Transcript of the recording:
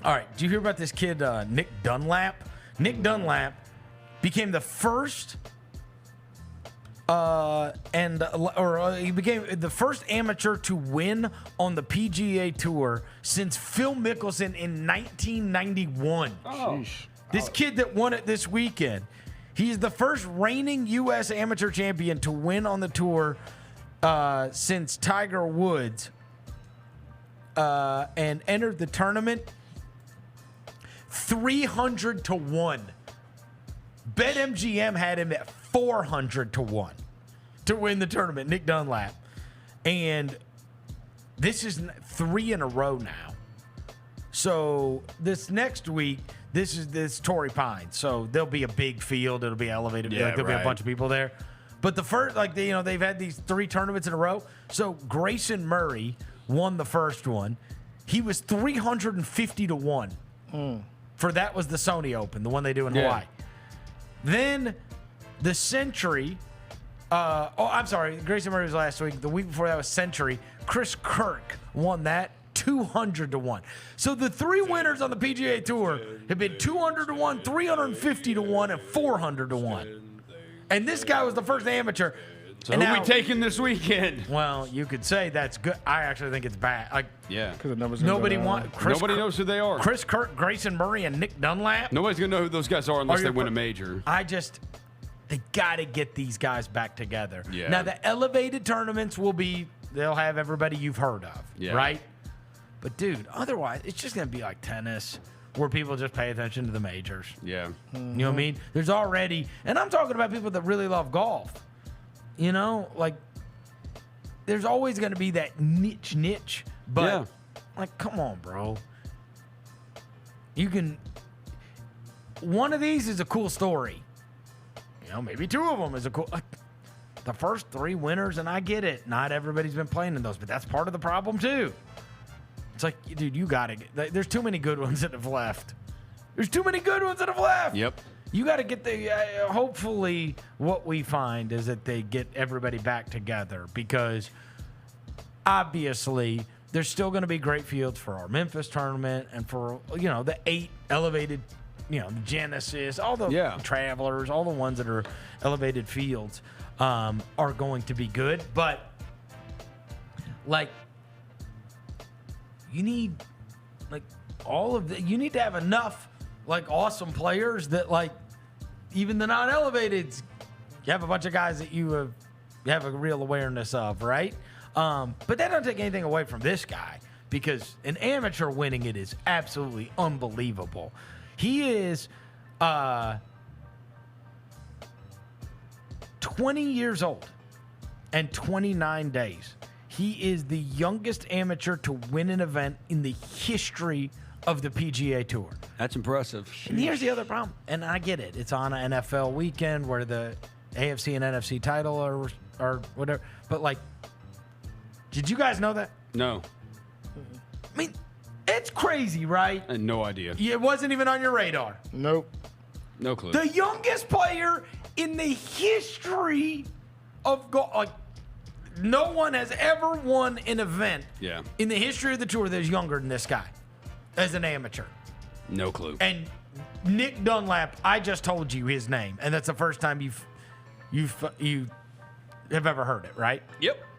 All right, did you hear about this kid, Nick Dunlap? Nick Dunlap became the first, he became the first amateur to win on the PGA Tour since Phil Mickelson in 1991. Oh. This kid that won it this weekend, he's the first reigning U.S. amateur champion to win on the tour since Tiger Woods, and entered the tournament 300 to 1. BetMGM had him at 400 to 1 to win the tournament, Nick Dunlap. And this is 3 in a row now. So this next week, this is Torrey Pines. So there'll be a big field. It'll be elevated. Yeah, there'll be a bunch of people there. But the first, they've had these 3 tournaments in a row. So Grayson Murray won the first one. He was 350 to 1. For that was the Sony Open, the one they do in Hawaii. Then the Century. I'm sorry. Grayson Murray was last week. The week before that was Century. Chris Kirk won that 200 to 1. So the 3 winners on the PGA Tour have been 200 to 1, 350 to 1, and 400 to 1. And this guy was the first amateur. So who are we taking this weekend? Well, you could say that's good. I actually think it's bad. Because the numbers Nobody Nobody knows who they are. Chris Kirk, Grayson Murray, and Nick Dunlap. Nobody's going to know who those guys are unless they win a major. They got to get these guys back together. Yeah. Now, the elevated tournaments they'll have everybody you've heard of, right? But, dude, otherwise, it's just going to be like tennis where people just pay attention to the majors. Yeah. You know what I mean? There's already, and I'm talking about people that really love golf. You know, there's always going to be that niche, but come on, bro. One of these is a cool story. You know, maybe 2 of them is a cool. The first 3 winners, and I get it. Not everybody's been playing in those, but that's part of the problem too. It's like, dude, you got to get. There's too many good ones that have left. Yep. You got to get hopefully what we find is that they get everybody back together, because obviously there's still going to be great fields for our Memphis tournament and for, the 8 elevated, the Genesis, all the Travelers, all the ones that are elevated fields are going to be good. But you need you need to have enough awesome players that even the non-elevateds, you have a bunch of guys that you have a real awareness of, right? But that doesn't take anything away from this guy, because an amateur winning it is absolutely unbelievable. He is 20 years old and 29 days. He is the youngest amateur to win an event in the history of the PGA Tour. That's impressive. And here's the other problem, and I get it. It's on an NFL weekend where the AFC and NFC title or whatever. But did you guys know that? No. I mean, it's crazy, right? I had no idea. It wasn't even on your radar. Nope. No clue. The youngest player in the history of golf. No one has ever won an event in the history of the tour that's younger than this guy as an amateur. No clue. And Nick Dunlap, I just told you his name, and that's the first time you have ever heard it, right? Yep.